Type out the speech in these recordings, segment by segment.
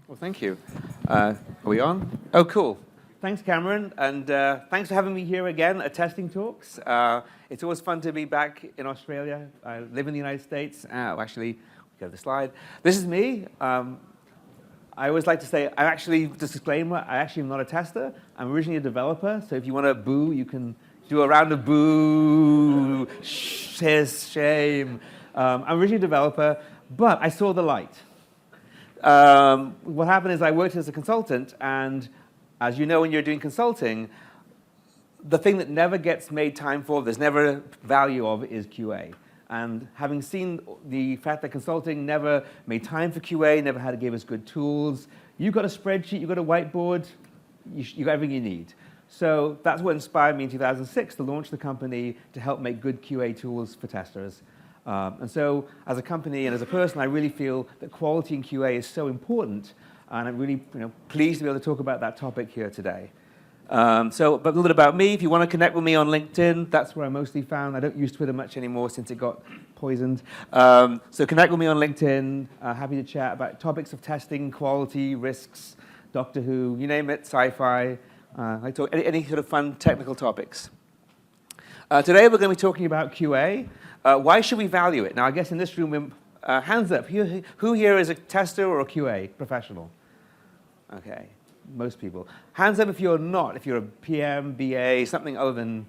Well, thank you. Are we on? Oh, cool. Thanks, Cameron, and thanks for having me here again at Testing Talks. It's always fun to be back in Australia. I live in the United States. Actually, go to the slide. This is me. I always like to say, I'm actually, just disclaimer, I actually am not a tester. I'm originally a developer, so if you want to boo, you can do a round of boo, shame. I'm originally a developer, but I saw the light. What happened is I worked as a consultant, and as you know, when you're doing consulting, the thing that never gets made time for, there's never value of, is QA. And having seen the fact that consulting never made time for QA, never had to give us good tools, you've got a spreadsheet, you've got a whiteboard, you got everything you need. So that's what inspired me in 2006 to launch the company to help make good QA tools for testers. And so as a company and as a person, I really feel that quality in QA is so important, and I'm really pleased to be able to talk about that topic here today. But a little bit about me. If you want to connect with me on LinkedIn, that's where I'm mostly found. I don't use Twitter much anymore since it got poisoned. So connect with me on LinkedIn. Happy to chat about topics of testing, quality, risks, Doctor Who, you name it, sci-fi. I talk any sort of fun technical topics. Today we're going to be talking about QA. Why should we value it? Now, I guess in this room, hands up. Who here is a tester or a QA professional? Okay, most people. Hands up if you're not, if you're a PM, BA, something other than,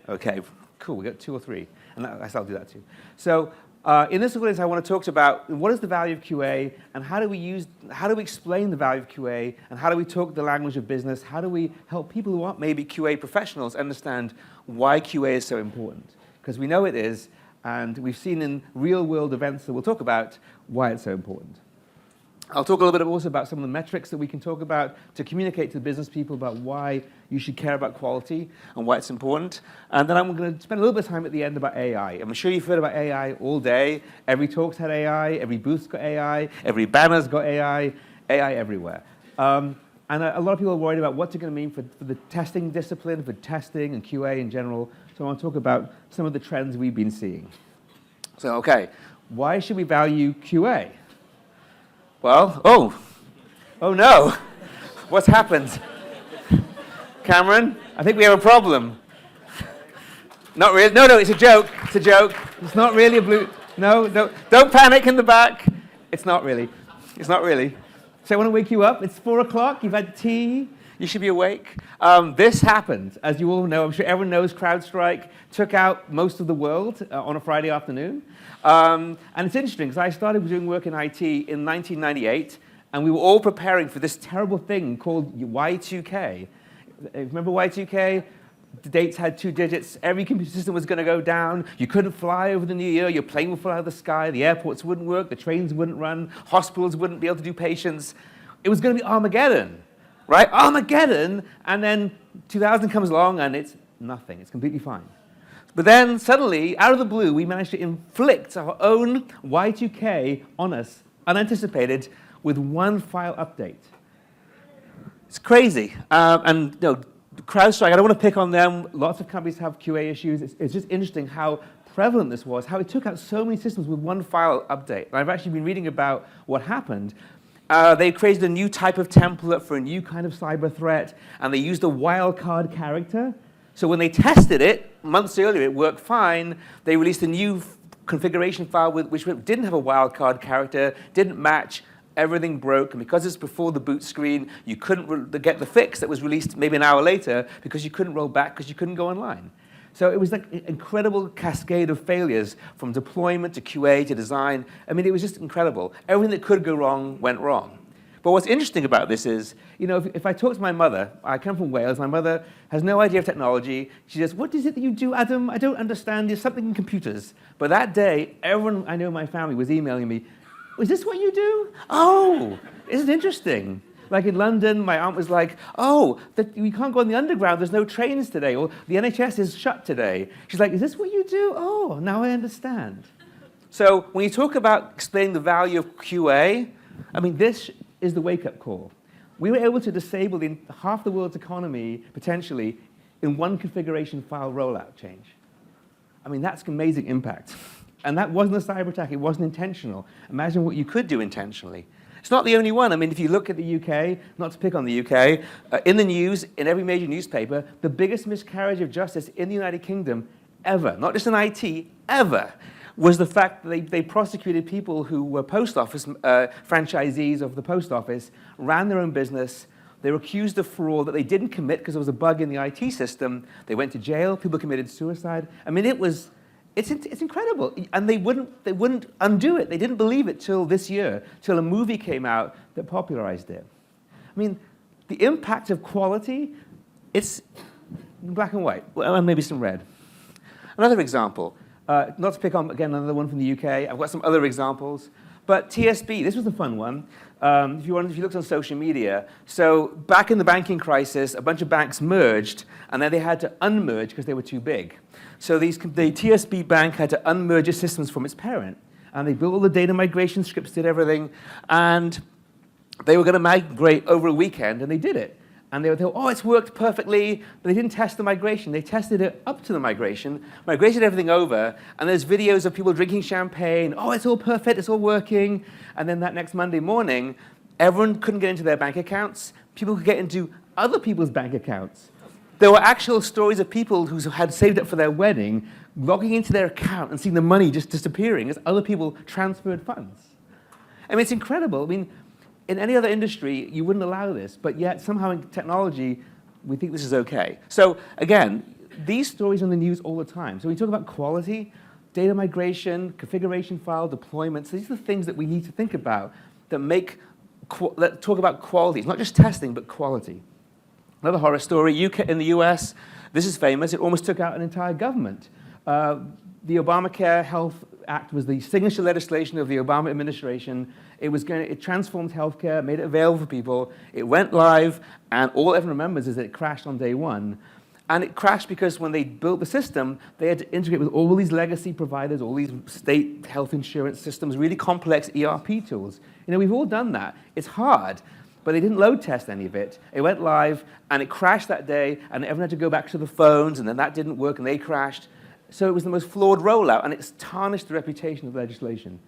okay, cool, we got 2 or 3. And I guess I'll do that too. So in this audience, I want to talk about what is the value of QA, and how do we explain the value of QA, and how do we talk the language of business? How do we help people who aren't maybe QA professionals understand why QA is so important? Because we know it is, and we've seen in real-world events that we'll talk about why it's so important. I'll talk a little bit also about some of the metrics that we can talk about to communicate to business people about why you should care about quality and why it's important. And then I'm going to spend a little bit of time at the end about AI. I'm sure you've heard about AI all day. Every talk's had AI, every booth's got AI, every banner's got AI everywhere. And a lot of people are worried about what's it going to mean for the testing discipline, for testing and QA in general. So I want to talk about some of the trends we've been seeing. So, okay, why should we value QA? Well, oh no, what's happened? Cameron, I think we have a problem. Not really, no, it's a joke, It's not really a blue, no, don't panic in the back. It's not really. So I want to wake you up, it's 4 o'clock, you've had tea, you should be awake. This happened, as you all know, I'm sure everyone knows CrowdStrike took out most of the world on a Friday afternoon. And it's interesting, because I started doing work in IT in 1998, and we were all preparing for this terrible thing called Y2K. Remember Y2K? The dates had 2 digits. Every computer system was going to go down. You couldn't fly over the new year. Your plane would fly out of the sky. The airports wouldn't work. The trains wouldn't run. Hospitals wouldn't be able to do patients. It was going to be Armageddon, right? Armageddon, and then 2000 comes along, and it's nothing. It's completely fine. But then suddenly, out of the blue, we managed to inflict our own Y2K on us, unanticipated, with one file update. It's crazy. CrowdStrike, I don't want to pick on them. Lots of companies have QA issues. It's just interesting how prevalent this was, how it took out so many systems with one file update. And I've actually been reading about what happened. They created a new type of template for a new kind of cyber threat, and they used a wildcard character. So when they tested it, months earlier, it worked fine. They released a new configuration file which didn't have a wildcard character, didn't match. Everything broke, and because it's before the boot screen, you couldn't get the fix that was released maybe an hour later because you couldn't roll back because you couldn't go online. So it was like an incredible cascade of failures from deployment to QA to design. I mean, it was just incredible. Everything that could go wrong went wrong. But what's interesting about this is, if I talk to my mother, I come from Wales, my mother has no idea of technology. She says, "What is it that you do, Adam? I don't understand. There's something in computers." But that day, everyone I know in my family was emailing me, "Is this what you do? Oh, isn't it interesting?" Like in London, my aunt was like, "Oh, we can't go on the underground. There's no trains today. Or the NHS is shut today." She's like, "Is this what you do? Oh, now I understand." So when you talk about explaining the value of QA, I mean, this is the wake-up call. We were able to disable half the world's economy, potentially, in one configuration file rollout change. I mean, that's amazing impact. And that wasn't a cyber attack. It wasn't intentional. Imagine what you could do intentionally. It's not the only one. I mean, if you look at the UK, not to pick on the UK, in the news, in every major newspaper, the biggest miscarriage of justice in the United Kingdom ever, not just in IT, ever, was the fact that they prosecuted people who were post office franchisees of the post office, ran their own business. They were accused of fraud that they didn't commit because there was a bug in the IT system. They went to jail. People committed suicide. I mean, it's incredible. And they wouldn't undo it. They didn't believe it till this year, till a movie came out that popularized it. I mean, the impact of quality, it's black and white, and maybe some red. Another example, not to pick on, again, another one from the UK. I've got some other examples. But TSB, this was a fun one. If you looked on social media, so back in the banking crisis, a bunch of banks merged, and then they had to unmerge because they were too big. So the TSB bank had to unmerge its systems from its parent. And they built all the data migration scripts, did everything. And they were going to migrate over a weekend, and they did it. And they thought, oh, it's worked perfectly, but they didn't test the migration. They tested it up to the migration, migrated everything over, and there's videos of people drinking champagne. Oh, it's all perfect, it's all working. And then that next Monday morning, everyone couldn't get into their bank accounts. People could get into other people's bank accounts. There were actual stories of people who had saved up for their wedding, logging into their account and seeing the money just disappearing as other people transferred funds. I mean, it's incredible. I mean, in any other industry, you wouldn't allow this, but yet somehow in technology, we think this is okay. So again, these stories are in the news all the time. So when we talk about quality, data migration, configuration file, deployments, these are the things that we need to think about that talk about quality. It's not just testing, but quality. Another horror story, in the US, this is famous, it almost took out an entire government. The Obamacare Health Act was the signature legislation of the Obama administration. It transformed healthcare, made it available for people. It went live, and all everyone remembers is that it crashed on day one. And it crashed because when they built the system, they had to integrate with all these legacy providers, all these state health insurance systems, really complex ERP tools. You know, we've all done that. It's hard, but they didn't load test any of it. It went live, and it crashed that day, and everyone had to go back to the phones, and then that didn't work, and they crashed. So it was the most flawed rollout, and it's tarnished the reputation of legislation.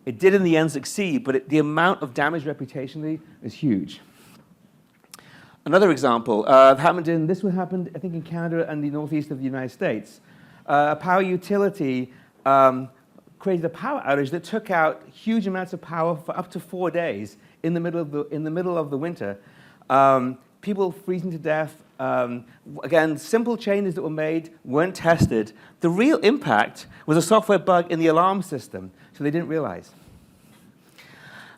It did in the end succeed, but the amount of damage reputationally is huge. Another example, this one happened, I think, in Canada and the northeast of the United States. A power utility created a power outage that took out huge amounts of power for up to 4 days in the middle of the winter. People freezing to death. Again, simple changes that were made weren't tested. The real impact was a software bug in the alarm system, so they didn't realize.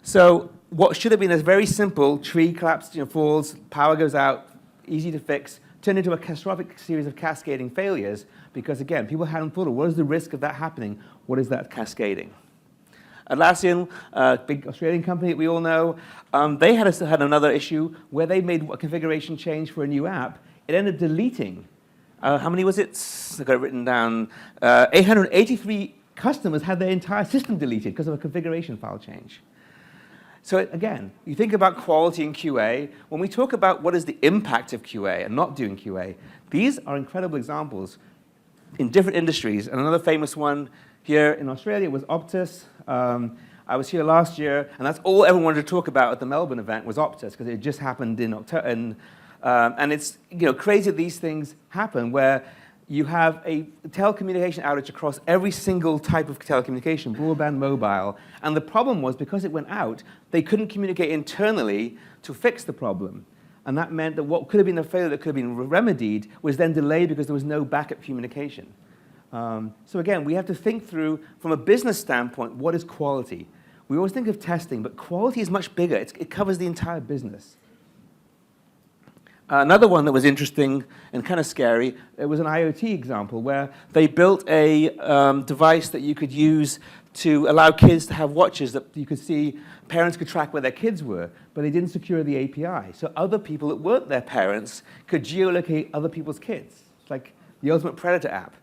So what should have been a very simple tree collapse, falls, power goes out, easy to fix, turned into a catastrophic series of cascading failures because, again, people hadn't thought of what is the risk of that happening? What is that cascading? Atlassian, a big Australian company that we all know, they had another issue where they made a configuration change for a new app. It ended up deleting. How many was it? I got it written down. 883 customers had their entire system deleted because of a configuration file change. So again, you think about quality in QA. When we talk about what is the impact of QA and not doing QA, these are incredible examples in different industries. And another famous one here in Australia was Optus. I was here last year, and that's all everyone wanted to talk about at the Melbourne event was Optus, because it just happened in October. And it's crazy that these things happen where you have a telecommunication outage across every single type of telecommunication, broadband, mobile. And the problem was, because it went out, they couldn't communicate internally to fix the problem. And that meant that what could have been a failure that could have been remedied was then delayed because there was no backup communication. So again, we have to think through, from a business standpoint, what is quality? We always think of testing, but quality is much bigger. It covers the entire business. Another one that was interesting and kind of scary, it was an IoT example where they built a device that you could use to allow kids to have watches that you could see, parents could track where their kids were, but they didn't secure the API. So other people that weren't their parents could geolocate other people's kids. It's like the Ultimate Predator app.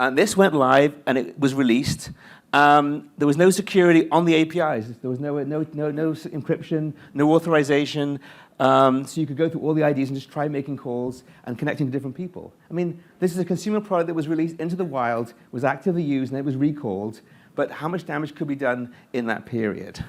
And this went live, and it was released. There was no security on the APIs. There was no encryption, no authorization. So you could go through all the IDs and just try making calls and connecting to different people. I mean, this is a consumer product that was released into the wild, was actively used, and it was recalled. But how much damage could be done in that period?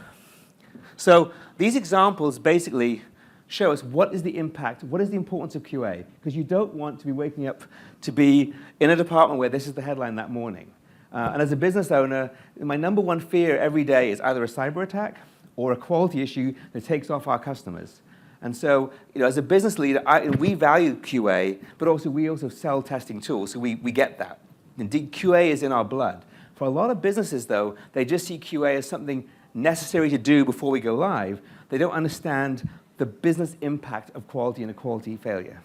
So these examples basically show us what is the impact, what is the importance of QA, because you don't want to be waking up to be in a department where this is the headline that morning. And as a business owner, my number one fear every day is either a cyber attack or a quality issue that takes off our customers. And so, as a business leader, we value QA, but also we also sell testing tools, so we get that. Indeed, QA is in our blood. For a lot of businesses, though, they just see QA as something necessary to do before we go live. They don't understand the business impact of quality and a quality failure.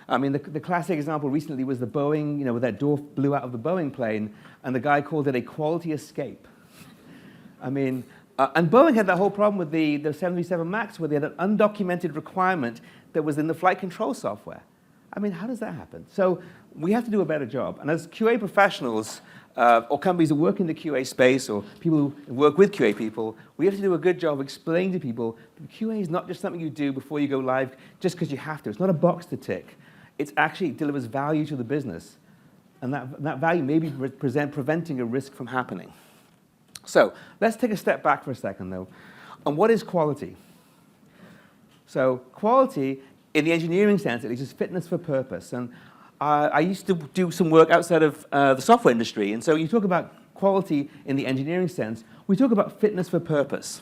I mean, the classic example recently was the Boeing, where that door blew out of the Boeing plane, and the guy called it a quality escape. I mean, and Boeing had that whole problem with the 737 MAX, where they had an undocumented requirement that was in the flight control software. I mean, how does that happen? So we have to do a better job. And as QA professionals, or companies that work in the QA space, or people who work with QA people, we have to do a good job explaining to people that QA is not just something you do before you go live just because you have to. It's not a box to tick. It actually delivers value to the business. And that value may be preventing a risk from happening. So let's take a step back for a second, though. And what is quality? So quality, in the engineering sense, at least, is fitness for purpose. And I used to do some work outside of the software industry. And so you talk about quality in the engineering sense, we talk about fitness for purpose.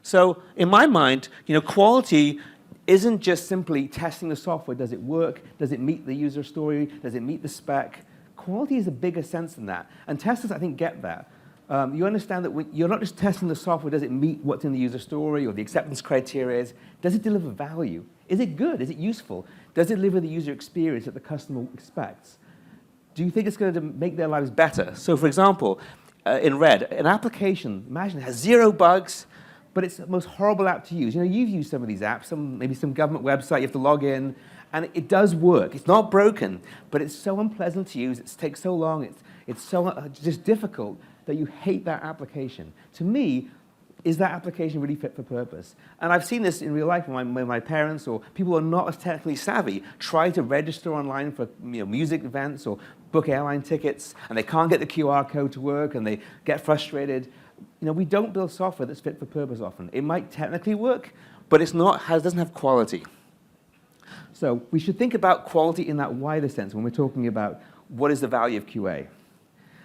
So in my mind, quality isn't just simply testing the software. Does it work? Does it meet the user story? Does it meet the spec? Quality is a bigger sense than that. And testers, I think, get that. You understand that you're not just testing the software. Does it meet what's in the user story or the acceptance criteria? Does it deliver value? Is it good? Is it useful? Does it deliver the user experience that the customer expects? Do you think it's going to make their lives better? So, for example, in Red, an application, imagine, it has 0 bugs, but it's the most horrible app to use. You've used some of these apps, maybe some government website, you have to log in, and it does work. It's not broken, but it's so unpleasant to use, it takes so long, it's so just difficult that you hate that application. To me, is that application really fit for purpose? And I've seen this in real life when my parents or people who are not as technically savvy try to register online for music events or book airline tickets, and they can't get the QR code to work, and they get frustrated. We don't build software that's fit for purpose often. It might technically work, but doesn't have quality. So we should think about quality in that wider sense when we're talking about what is the value of QA.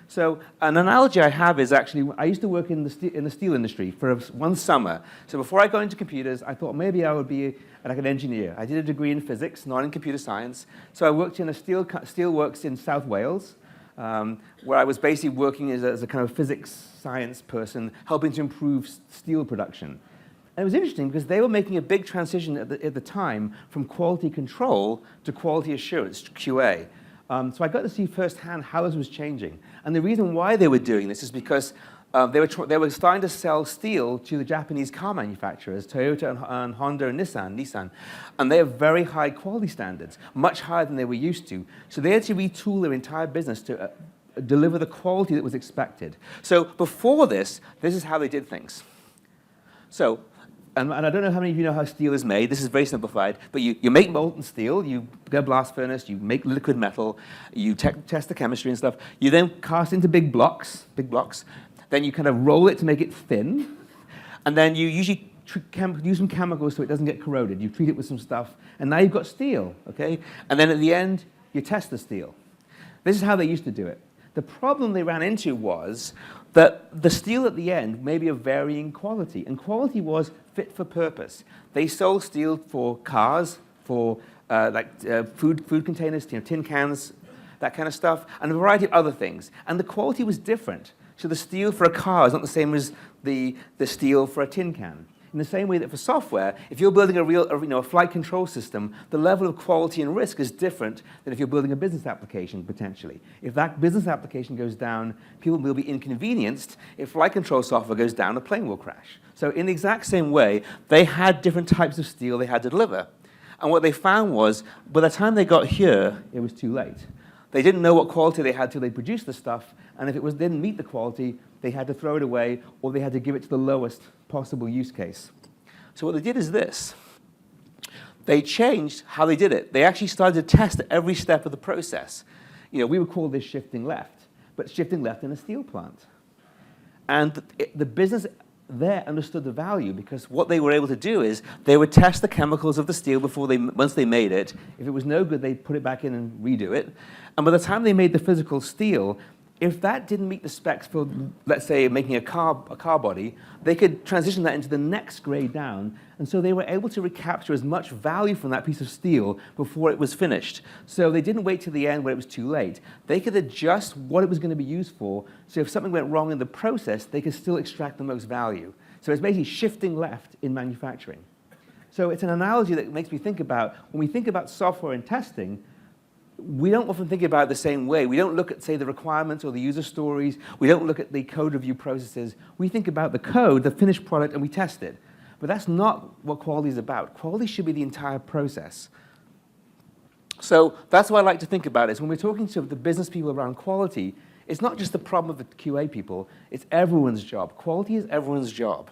So an analogy I have is actually, I used to work in the steel industry for one summer. So before I got into computers, I thought maybe I would be like an engineer. I did a degree in physics, not in computer science. So I worked in a steelworks in South Wales, where I was basically working as a kind of physics science person, helping to improve steel production. And it was interesting because they were making a big transition at the time from quality control to quality assurance, QA. So I got to see firsthand how this was changing. And the reason why they were doing this is because they were starting to sell steel to the Japanese car manufacturers, Toyota and Honda and Nissan. And they have very high quality standards, much higher than they were used to. So they had to retool their entire business to deliver the quality that was expected. So before this is how they did things. So, and I don't know how many of you know how steel is made. This is very simplified. But you make molten steel, you get a blast furnace, you make liquid metal, you test the chemistry and stuff. You then cast into big blocks. Then you kind of roll it to make it thin. And then you usually use some chemicals so it doesn't get corroded. You treat it with some stuff. And now you've got steel, okay? And then at the end, you test the steel. This is how they used to do it. The problem they ran into was that the steel at the end may be of varying quality, and quality was fit for purpose. They sold steel for cars, for food containers, tin cans, that kind of stuff, and a variety of other things. And the quality was different. So the steel for a car is not the same as the steel for a tin can. In the same way that for software, if you're building a flight control system, the level of quality and risk is different than if you're building a business application, potentially. If that business application goes down, people will be inconvenienced. If flight control software goes down, a plane will crash. So in the exact same way, they had different types of steel they had to deliver. And what they found was, by the time they got here, it was too late. They didn't know what quality they had till they produced the stuff, and if it didn't meet the quality, they had to throw it away, or they had to give it to the lowest possible use case. So what they did is this. They changed how they did it. They actually started to test every step of the process. We would call this shifting left, but shifting left in a steel plant. And the business there understood the value, because what they were able to do is they would test the chemicals of the steel once they made it. If it was no good, they'd put it back in and redo it. And by the time they made the physical steel, if that didn't meet the specs for, let's say, making a car body, they could transition that into the next grade down. And so they were able to recapture as much value from that piece of steel before it was finished. So they didn't wait till the end where it was too late. They could adjust what it was going to be used for. So if something went wrong in the process, they could still extract the most value. So it's basically shifting left in manufacturing. So it's an analogy that makes me think about, when we think about software and testing, we don't often think about it the same way. We don't look at, say, the requirements or the user stories. We don't look at the code review processes. We think about the code, the finished product, and we test it. But that's not what quality is about. Quality should be the entire process. So that's what I like to think about is when we're talking to the business people around quality, it's not just the problem of the QA people, it's everyone's job. Quality is everyone's job.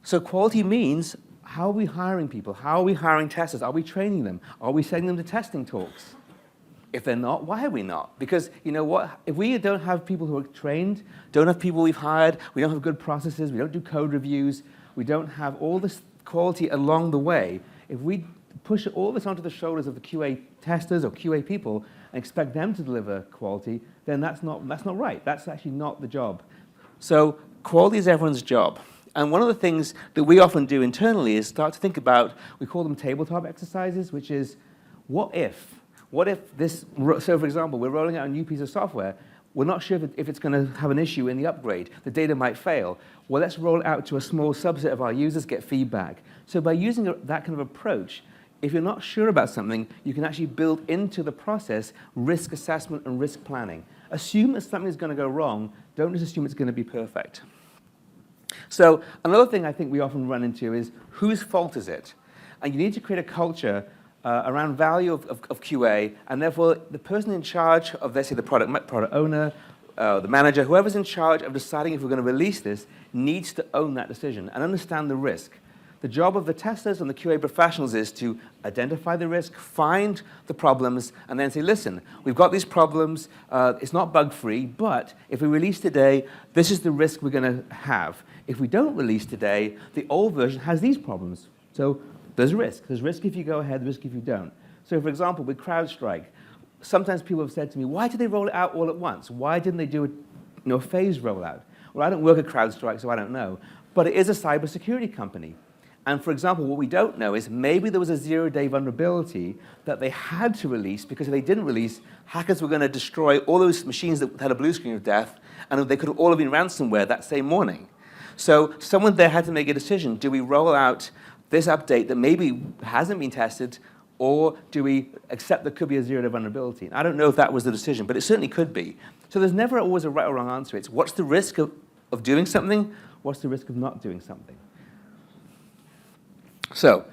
So quality means, how are we hiring people? How are we hiring testers? Are we training them? Are we sending them to testing talks? If they're not, why are we not? Because you know what? If we don't have people who are trained, don't have people we've hired, we don't have good processes, we don't do code reviews, we don't have all this quality along the way, if we push all this onto the shoulders of the QA testers or QA people and expect them to deliver quality, then that's not right. That's actually not the job. So quality is everyone's job. And one of the things that we often do internally is start to think about, we call them tabletop exercises, which is, what if? What if this, so for example, we're rolling out a new piece of software. We're not sure if it's going to have an issue in the upgrade. The data might fail. Well, let's roll it out to a small subset of our users, get feedback. So by using that kind of approach, if you're not sure about something, you can actually build into the process risk assessment and risk planning. Assume that something is going to go wrong. Don't just assume it's going to be perfect. So another thing I think we often run into is, whose fault is it? And you need to create a culture around value of QA, and therefore the person in charge of, let's say, the product owner, the manager, whoever's in charge of deciding if we're going to release this, needs to own that decision and understand the risk. The job of the testers and the QA professionals is to identify the risk, find the problems, and then say, listen, we've got these problems, it's not bug-free, but if we release today, this is the risk we're going to have. If we don't release today, the old version has these problems. So there's risk. There's risk if you go ahead, risk if you don't. So for example, with CrowdStrike, sometimes people have said to me, why did they roll it out all at once? Why didn't they do a phased rollout? Well, I don't work at CrowdStrike, so I don't know. But it is a cybersecurity company. And for example, what we don't know is maybe there was a zero-day vulnerability that they had to release, because if they didn't release, hackers were going to destroy all those machines that had a blue screen of death, and they could have all have been ransomware that same morning. So someone there had to make a decision. Do we roll out this update that maybe hasn't been tested, or do we accept there could be a zero-day vulnerability? And I don't know if that was the decision, but it certainly could be. So there's never always a right or wrong answer. It's what's the risk of doing something? What's the risk of not doing something? So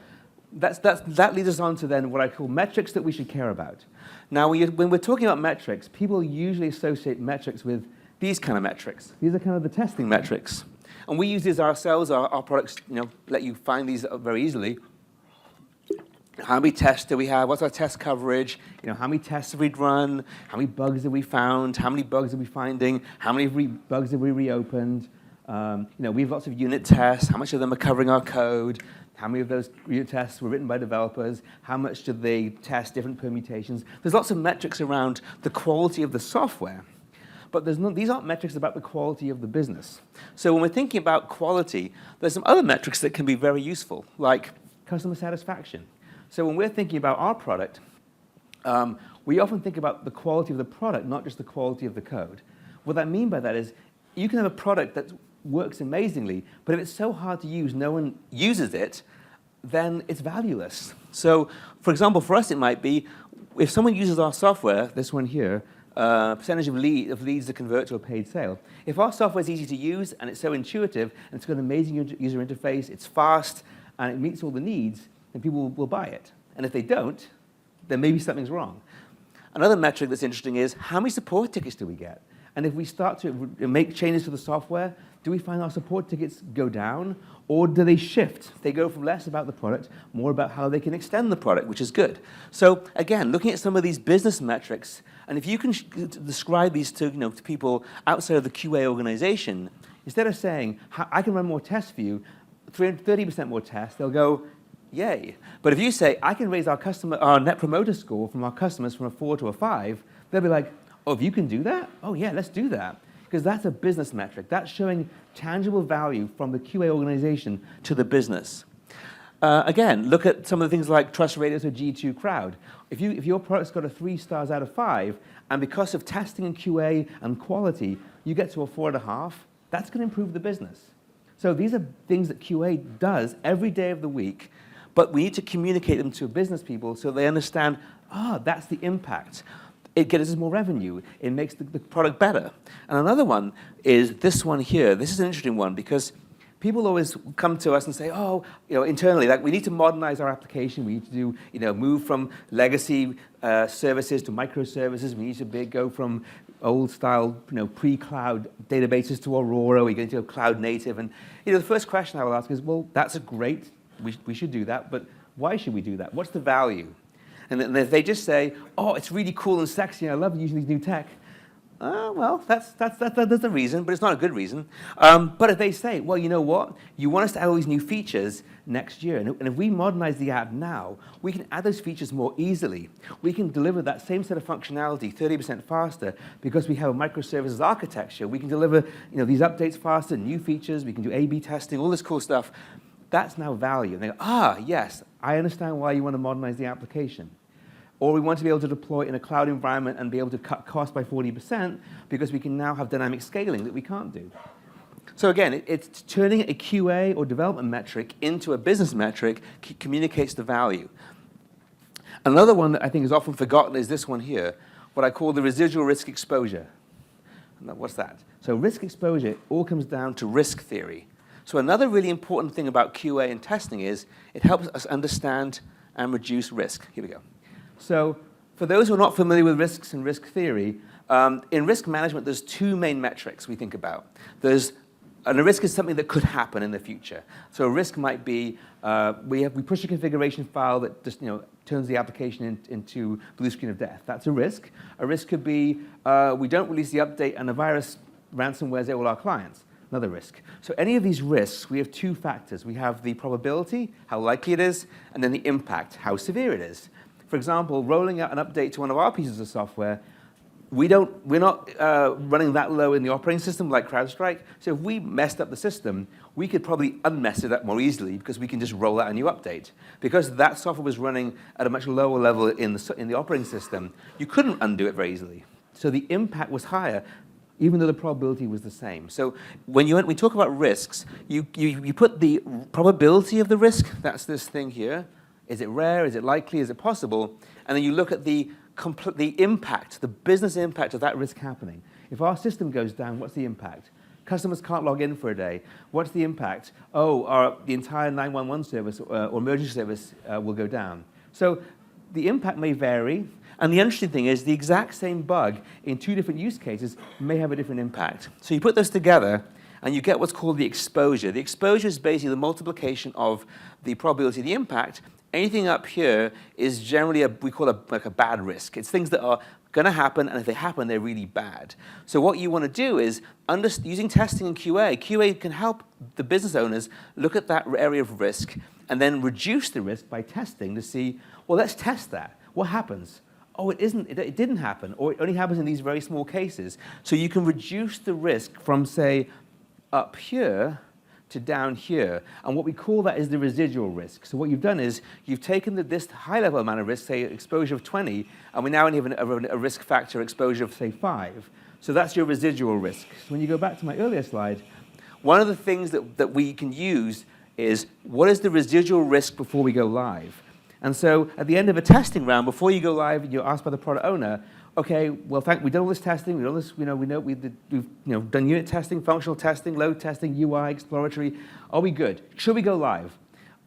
that leads us on to then what I call metrics that we should care about. Now, when we're talking about metrics, people usually associate metrics with these kind of metrics. These are kind of the testing metrics. And we use these ourselves. Our products let you find these very easily. How many tests do we have? What's our test coverage? How many tests have we run? How many bugs have we found? How many bugs are we finding? How many bugs have we reopened? We have lots of unit tests. How much of them are covering our code? How many of those unit tests were written by developers? How much do they test different permutations? There's lots of metrics around the quality of the software. But these aren't metrics about the quality of the business. So when we're thinking about quality, there's some other metrics that can be very useful, like customer satisfaction. So when we're thinking about our product, we often think about the quality of the product, not just the quality of the code. What I mean by that is, you can have a product that works amazingly, but if it's so hard to use, no one uses it, then it's valueless. So, for example, for us it might be, if someone uses our software, this one here, percentage of leads that convert to a paid sale. If our software is easy to use and it's so intuitive and it's got an amazing user interface, it's fast and it meets all the needs, then people will buy it. And if they don't, then maybe something's wrong. Another metric that's interesting is, how many support tickets do we get? And if we start to make changes to the software, do we find our support tickets go down, or do they shift? They go from less about the product, more about how they can extend the product, which is good. So again, looking at some of these business metrics, and if you can describe these to people outside of the QA organization, Instead of saying, I can run more tests for you, 30% more tests, they'll go, yay. But if you say, I can raise our net promoter score from our customers from a 4 to a 5, they'll be like, oh, if you can do that? Oh yeah, let's do that. Because that's a business metric. That's showing tangible value from the QA organization to the business. Again, look at some of the things like TrustRadius or G2 Crowd. If your product's got a 3 stars out of 5, and because of testing and QA and quality, you get to a 4.5, that's going to improve the business. So these are things that QA does every day of the week, but we need to communicate them to business people so they understand, that's the impact. It gets us more revenue. It makes the product better. And another one is this one here. This is an interesting one because people always come to us and say, internally, like we need to modernize our application. We need to do, move from legacy services to microservices. We need to go from old style, pre-cloud databases to Aurora. We're going to go cloud native. And the first question I will ask is, well, that's great. We should do that. But why should we do that? What's the value? And then if they just say, oh, it's really cool and sexy, and I love using these new tech. Well, that's a reason, but it's not a good reason. But if they say, well, you know what? You want us to add all these new features next year, and if we modernize the app now, we can add those features more easily. We can deliver that same set of functionality 30% faster because we have a microservices architecture. We can deliver these updates faster, new features. We can do A/B testing, all this cool stuff. That's now value. And they go, yes, I understand why you want to modernize the application. Or we want to be able to deploy in a cloud environment and be able to cut costs by 40% because we can now have dynamic scaling that we can't do. So again, it's turning a QA or development metric into a business metric communicates the value. Another one that I think is often forgotten is this one here, what I call the residual risk exposure. What's that? So risk exposure all comes down to risk theory. So another really important thing about QA and testing is it helps us understand and reduce risk. Here we go. So for those who are not familiar with risks and risk theory, in risk management, there's 2 main metrics we think about. And a risk is something that could happen in the future. So a risk might be we push a configuration file that just turns the application into blue screen of death. That's a risk. A risk could be we don't release the update and a virus ransomwares all our clients. Another risk. So any of these risks, we have 2 factors. We have the probability, how likely it is, and then the impact, how severe it is. For example, rolling out an update to one of our pieces of software, we're not running that low in the operating system like CrowdStrike. So if we messed up the system, we could probably unmess it up more easily because we can just roll out a new update. Because that software was running at a much lower level in the operating system, you couldn't undo it very easily. So the impact was higher, even though the probability was the same. So when we talk about risks, you put the probability of the risk, that's this thing here. Is it rare? Is it likely? Is it possible? And then you look at the impact, the business impact of that risk happening. If our system goes down, what's the impact? Customers can't log in for a day. What's the impact? The entire 911 service or emergency service will go down. So the impact may vary. And the interesting thing is the exact same bug in 2 different use cases may have a different impact. So you put those together, and you get what's called the exposure. The exposure is basically the multiplication of the probability of the impact. Anything up here is generally we call like a bad risk. It's things that are going to happen, and if they happen, they're really bad. So what you want to do is, using testing and QA can help the business owners look at that area of risk and then reduce the risk by testing to see, well, let's test that. What happens? Oh, it didn't happen, or it only happens in these very small cases. So you can reduce the risk from, say, up here to down here. And what we call that is the residual risk. So what you've done is you've taken this high-level amount of risk, say exposure of 20, and we now only have a risk factor exposure of, say, 5. So that's your residual risk. So when you go back to my earlier slide, one of the things that we can use is what is the residual risk before we go live? And so at the end of a testing round, before you go live, you're asked by the product owner, okay, well, we've done all this testing, we've done this, we've done unit testing, functional testing, load testing, UI, exploratory. Are we good? Should we go live?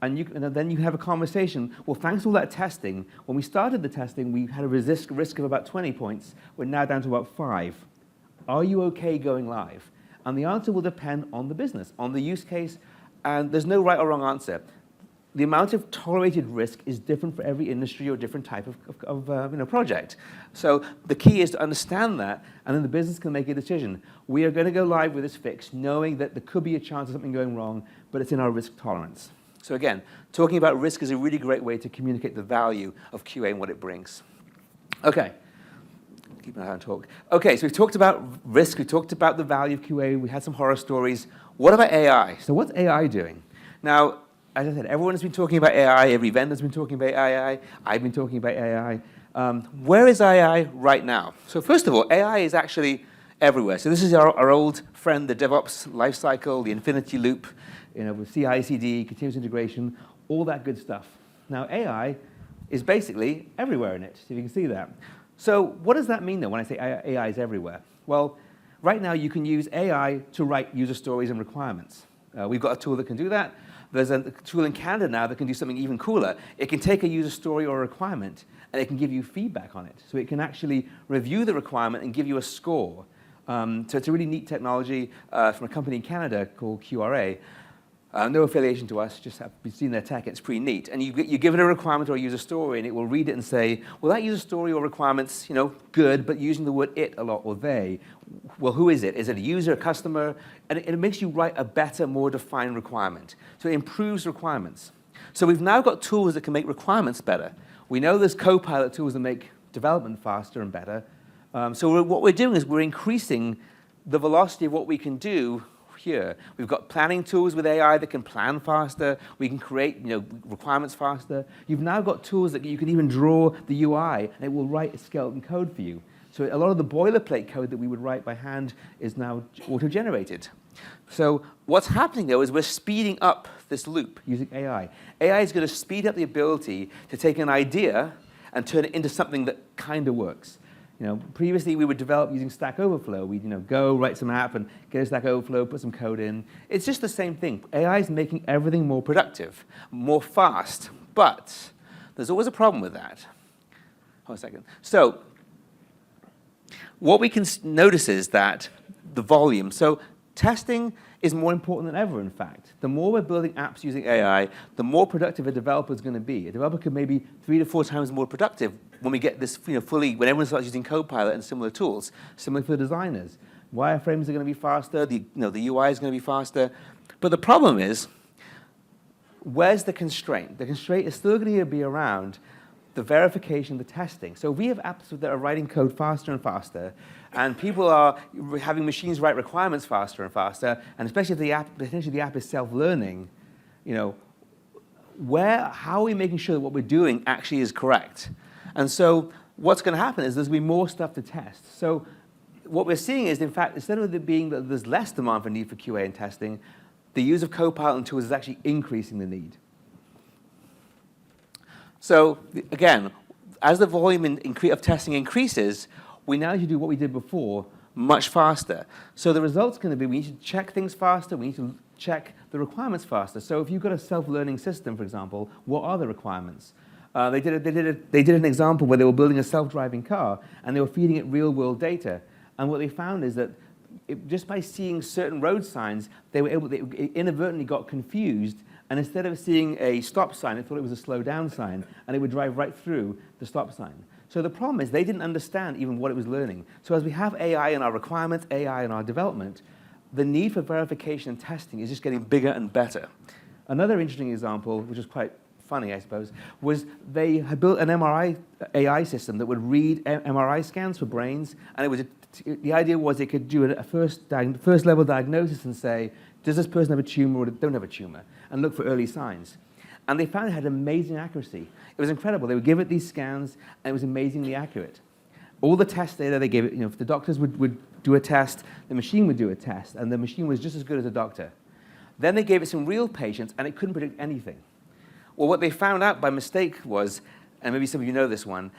And then you have a conversation. Well, thanks to all that testing, when we started the testing, we had a risk of about 20 points. We're now down to about 5. Are you okay going live? And the answer will depend on the business, on the use case, and there's no right or wrong answer. the amount of tolerated risk is different for every industry or different type of project. So the key is to understand that, and then the business can make a decision. We are going to go live with this fix, knowing that there could be a chance of something going wrong, but it's in our risk tolerance. So again, talking about risk is a really great way to communicate the value of QA and what it brings. Okay. Keep an eye on talk. Okay, so we've talked about risk, we talked about the value of QA, we had some horror stories. What about AI? So what's AI doing? Now, as I said, everyone's been talking about AI, every vendor's been talking about AI, I've been talking about AI. Where is AI right now? So first of all, AI is actually everywhere. So this is our old friend, the DevOps lifecycle, the infinity loop, with CI/CD, continuous integration, all that good stuff. Now, AI is basically everywhere in it, so you can see that. So what does that mean, though, when I say AI is everywhere? Well, right now, you can use AI to write user stories and requirements. We've got a tool that can do that. There's a tool in Canada now that can do something even cooler. It can take a user story or a requirement, and it can give you feedback on it. So it can actually review the requirement and give you a score. So it's a really neat technology from a company in Canada called QRA. No affiliation to us, just have seen their tech. It's pretty neat. And you give it a requirement or a user story, and it will read it and say, well, that user story or requirement's good, but using the word it a lot, or they. Well, who is it? Is it a user, a customer? And it makes you write a better, more defined requirement. So it improves requirements. So we've now got tools that can make requirements better. We know there's Copilot tools that make development faster and better. So what we're doing is we're increasing the velocity of what we can do here. We've got planning tools with AI that can plan faster. We can create requirements faster. You've now got tools that you can even draw the UI, and it will write a skeleton code for you. So a lot of the boilerplate code that we would write by hand is now auto-generated. So what's happening, though, is we're speeding up this loop using AI. AI is going to speed up the ability to take an idea and turn it into something that kind of works. Previously we would develop using Stack Overflow. We'd go write some app and get a Stack Overflow, put some code in. It's just the same thing. AI is making everything more productive, more fast. But there's always a problem with that. Hold on a second. So what we can notice is that the volume. So testing is more important than ever, in fact. The more we're building apps using AI, the more productive a developer is going to be. A developer could maybe 3 to 4 times more productive when we get this fully, when everyone starts using Copilot and similar tools. Similar for the designers. Wireframes are going to be faster, the UI is going to be faster. But the problem is, where's the constraint? The constraint is still going to be around the verification, the testing. So we have apps that are writing code faster and faster, and people are having machines write requirements faster and faster, and especially if potentially the app is self-learning, how are we making sure that what we're doing actually is correct? And so what's going to happen is there's going to be more stuff to test. So what we're seeing is, in fact, instead of it being that there's less demand for need for QA and testing, the use of Copilot and tools is actually increasing the need. So again, as the volume of testing increases, we now need to do what we did before much faster. So the result's going to be we need to check things faster, we need to check the requirements faster. So if you've got a self-learning system, for example, what are the requirements? They did an example where they were building a self-driving car, and they were feeding it real-world data. And what they found is that just by seeing certain road signs, they inadvertently got confused, and instead of seeing a stop sign, they thought it was a slow down sign, and it would drive right through the stop sign. So the problem is they didn't understand even what it was learning. So as we have AI in our requirements, AI in our development, the need for verification and testing is just getting bigger and better. Another interesting example, which is quite funny, I suppose, was they had built an MRI AI system that would read MRI scans for brains, and the idea was it could do a first level diagnosis and say, does this person have a tumor or don't have a tumor, and look for early signs. And they found it had amazing accuracy. It was incredible. They would give it these scans, and it was amazingly accurate. All the test data they gave it, if the doctors would do a test, the machine would do a test, and the machine was just as good as a doctor. Then they gave it some real patients, and it couldn't predict anything. Well, what they found out by mistake was, and maybe some of you know this one,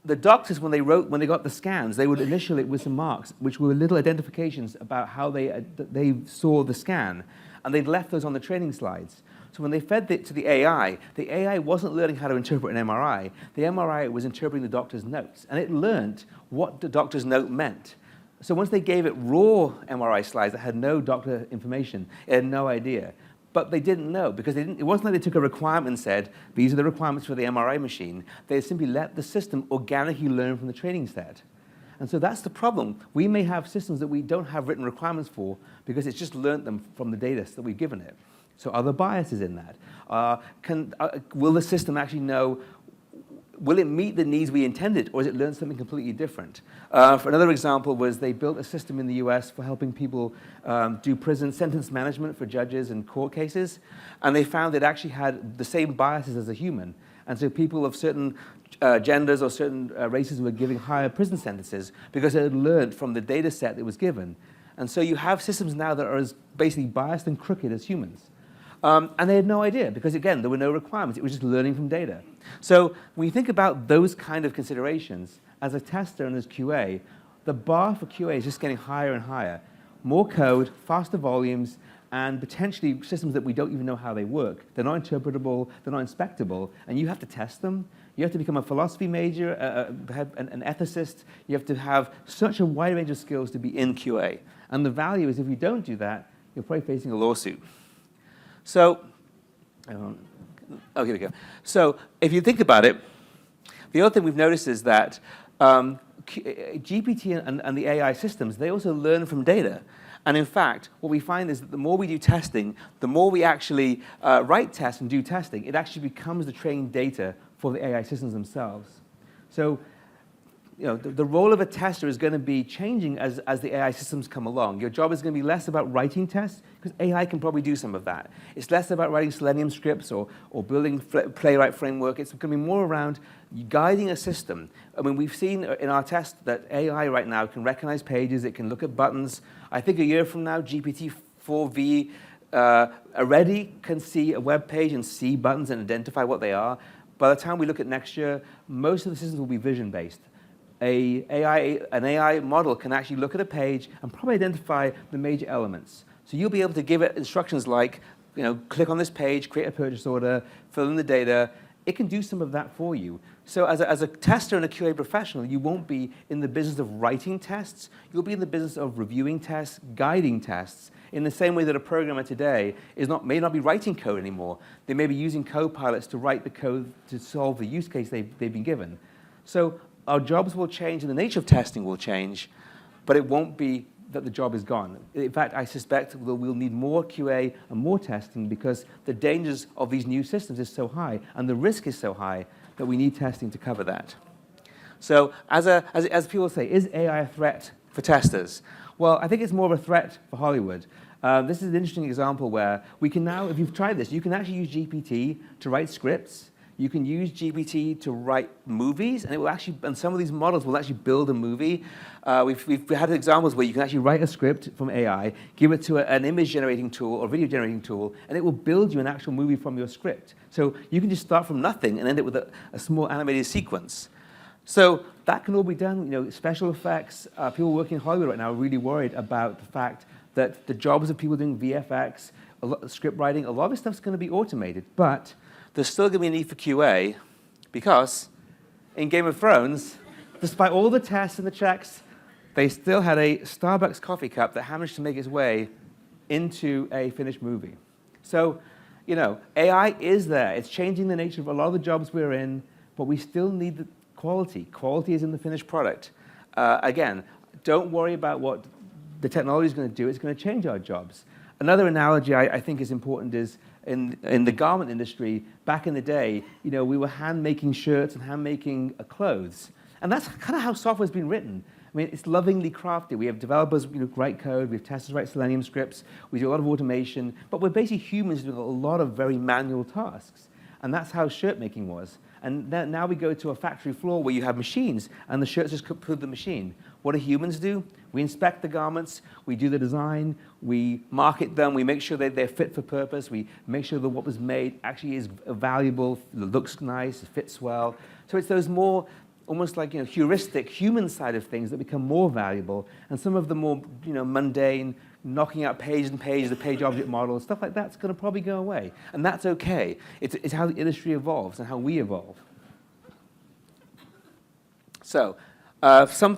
the doctors, when they got the scans, they would initial it with some marks, which were little identifications about how they saw the scan, and they'd left those on the training slides. So when they fed it to the AI wasn't learning how to interpret an MRI. The MRI was interpreting the doctor's notes, and it learned what the doctor's note meant. So once they gave it raw MRI slides that had no doctor information, it had no idea. But they didn't know because it wasn't like they took a requirement and said, these are the requirements for the MRI machine. They simply let the system organically learn from the training set. And so that's the problem. We may have systems that we don't have written requirements for because it's just learned them from the data that we've given it. So are there biases in that? Will the system actually know, will it meet the needs we intended, or has it learned something completely different? For another example was they built a system in the US for helping people do prison sentence management for judges in court cases, and they found it actually had the same biases as a human. And so people of certain genders or certain races were giving higher prison sentences because it had learned from the data set that was given. And so you have systems now that are as basically biased and crooked as humans. And they had no idea because, again, there were no requirements. It was just learning from data. So when you think about those kind of considerations, as a tester and as QA, the bar for QA is just getting higher and higher. More code, faster volumes, and potentially systems that we don't even know how they work. They're not interpretable, they're not inspectable, and you have to test them. You have to become a philosophy major, an ethicist. You have to have such a wide range of skills to be in QA. And the value is if you don't do that, you're probably facing a lawsuit. So, here we go. So if you think about it, the other thing we've noticed is that GPT and the AI systems, they also learn from data. And in fact, what we find is that the more we do testing, the more we actually write tests and do testing, it actually becomes the training data for the AI systems themselves. So the role of a tester is going to be changing as the AI systems come along. Your job is going to be less about writing tests, because AI can probably do some of that. It's less about writing Selenium scripts or building Playwright framework. It's going to be more around guiding a system. I mean, we've seen in our test that AI right now can recognize pages. It can look at buttons. I think a year from now, GPT-4v already can see a web page and see buttons and identify what they are. By the time we look at next year, most of the systems will be vision-based. An AI model can actually look at a page and probably identify the major elements. So you'll be able to give it instructions like, click on this page, create a purchase order, fill in the data. It can do some of that for you. So as a tester and a QA professional, you won't be in the business of writing tests. You'll be in the business of reviewing tests, guiding tests, in the same way that a programmer today may not be writing code anymore. They may be using Copilots to write the code to solve the use case they've been given. So our jobs will change and the nature of testing will change, but it won't be that the job is gone. In fact, I suspect that we'll need more QA and more testing because the dangers of these new systems is so high and the risk is so high that we need testing to cover that. So as people say, is AI a threat for testers? Well, I think it's more of a threat for Hollywood. This is an interesting example where we can now, if you've tried this, you can actually use GPT to write scripts. You can use GPT to write movies, and it will actually, and some of these models will actually build a movie. We've had examples where you can actually write a script from AI, give it to an image generating tool or video generating tool, and it will build you an actual movie from your script. So you can just start from nothing and end it with a small animated sequence. So that can all be done. Special effects. People working in Hollywood right now are really worried about the fact that the jobs of people doing VFX, script writing, a lot of this stuff's going to be automated, but there's still going to be a need for QA because in Game of Thrones, despite all the tests and the checks, they still had a Starbucks coffee cup that managed to make its way into a finished movie. So, AI is there. It's changing the nature of a lot of the jobs we're in, but we still need the quality. Quality is in the finished product. Again, don't worry about what the technology is going to do. It's going to change our jobs. Another analogy I think is important is in the garment industry, back in the day, we were hand-making shirts and hand-making clothes. And that's kind of how software's been written. I mean, it's lovingly crafted. We have developers write code. We have testers write Selenium scripts. We do a lot of automation. But we're basically humans doing a lot of very manual tasks. And that's how shirt making was. And now we go to a factory floor where you have machines, and the shirts just put through the machine. What do humans do? We inspect the garments, we do the design, we market them, we make sure that they're fit for purpose, we make sure that what was made actually is valuable, looks nice, fits well. So it's those more, almost like heuristic human side of things that become more valuable, and some of the more mundane, knocking out pages and pages, the page object model, stuff like that's going to probably go away. And that's okay. It's how the industry evolves and how we evolve. So some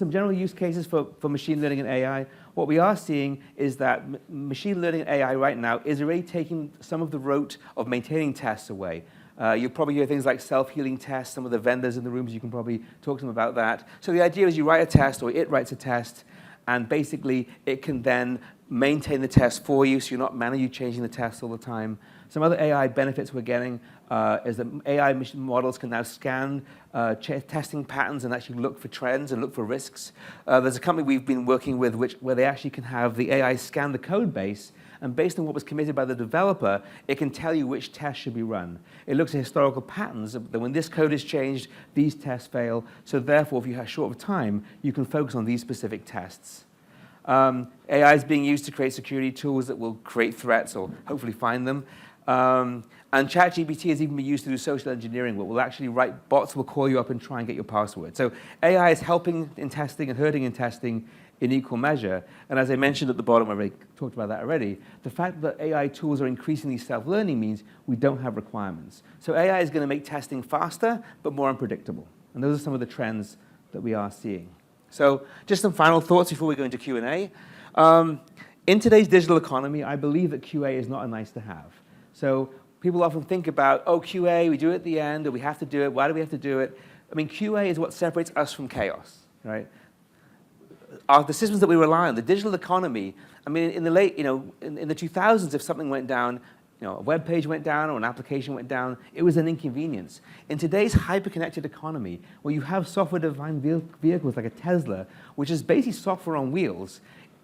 general use cases for machine learning and AI. what we are seeing is that machine learning AI right now is already taking some of the rote of maintaining tests away. You'll probably hear things like self-healing tests. Some of the vendors in the rooms, you can probably talk to them about that. So the idea is you write a test, or it writes a test, and basically it can then maintain the test for you, so you're not manually changing the test all the time. Some other AI benefits we're getting is that AI models can now scan testing patterns and actually look for trends and look for risks. There's a company we've been working with where they actually can have the AI scan the code base, and based on what was committed by the developer, it can tell you which tests should be run. It looks at historical patterns that when this code is changed, these tests fail. So therefore, if you have short of time, you can focus on these specific tests. AI is being used to create security tools that will create threats or hopefully find them. And ChatGPT has even been used to do social engineering, where we'll actually write bots will call you up and try and get your password. So AI is helping in testing and hurting in testing in equal measure. And as I mentioned at the bottom, I already talked about that already, the fact that AI tools are increasingly self-learning means we don't have requirements. So AI is going to make testing faster, but more unpredictable. And those are some of the trends that we are seeing. So just some final thoughts before we go into Q&A. In today's digital economy, I believe that QA is not a nice to have. So people often think about, oh, QA, we do it at the end, or we have to do it. Why do we have to do it? I mean, QA is what separates us from chaos, right? The systems that we rely on, the digital economy, I mean, in the late, in the 2000s, if something went down, a web page went down or an application went down, it was an inconvenience. In today's hyper-connected economy, where you have software-defined vehicles like a Tesla, which is basically software on wheels,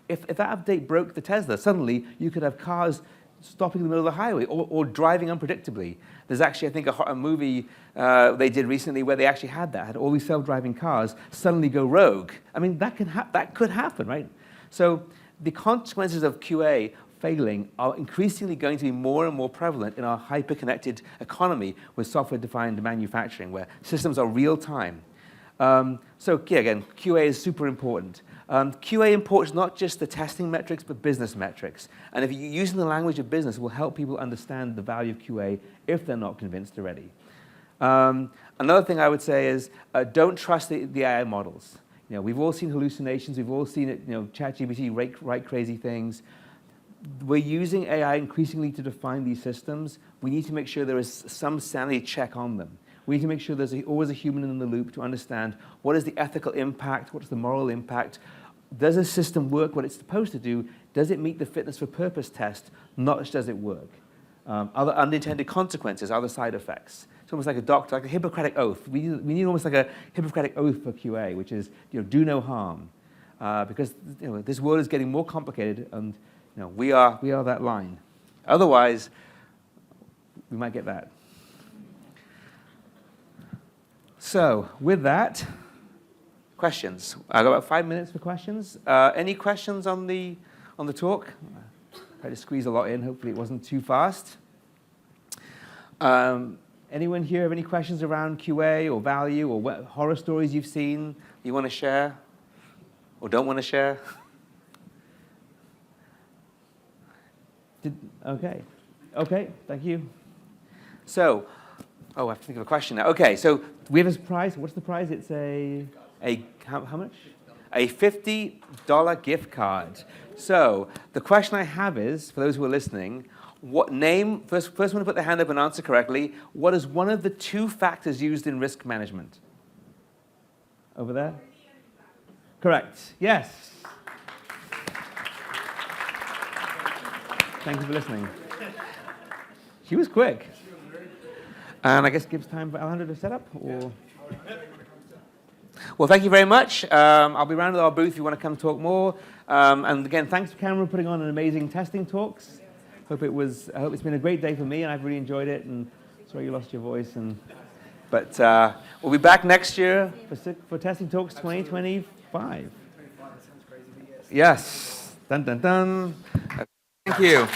if that update broke the Tesla, suddenly you could have cars stopping in the middle of the highway or driving unpredictably. There's actually, I think, a movie they did recently where they actually had all these self-driving cars suddenly go rogue. I mean, that could happen, right? So the consequences of QA failing are increasingly going to be more and more prevalent in our hyper-connected economy with software-defined manufacturing, where systems are real-time. So yeah, again, QA is super important. QA imports not just the testing metrics, but business metrics. And if you're using the language of business, it will help people understand the value of QA if they're not convinced already. Another thing I would say is don't trust the AI models. We've all seen hallucinations. We've all seen it, ChatGPT write crazy things. We're using AI increasingly to define these systems. We need to make sure there is some sanity check on them. We need to make sure there's always a human in the loop to understand what is the ethical impact, what's the moral impact. Does a system work what it's supposed to do? Does it meet the fitness for purpose test? Not just does it work. Other unintended consequences, other side effects. It's almost like a doctor, like a Hippocratic oath. We need almost like a Hippocratic oath for QA, which is do no harm. Because this world is getting more complicated, and we are that line. Otherwise, we might get that. So with that, questions. I've got about 5 minutes for questions. Any questions on the talk? Try to squeeze a lot in. Hopefully it wasn't too fast. Anyone here have any questions around QA or value or what horror stories you've seen you want to share or don't want to share? Okay, thank you. So, I have to think of a question now. Okay, so we have a prize. What's the prize? It's how much? A $50 gift card. So the question I have is, for those who are listening, first one to put their hand up and answer correctly, what is one of the 2 factors used in risk management? Over there? Correct, yes. Thank you for listening. She was quick. And I guess it gives time for Alejandro to set up? Or? Well, thank you very much. I'll be around at our booth if you want to come talk more. And again, thanks to Cameron for putting on an amazing testing talks. I hope it's been a great day for me, and I've really enjoyed it. And sorry you lost your voice. But we'll be back next year for Testing Talks 2025. Yes. Dun, dun, dun. Thank you.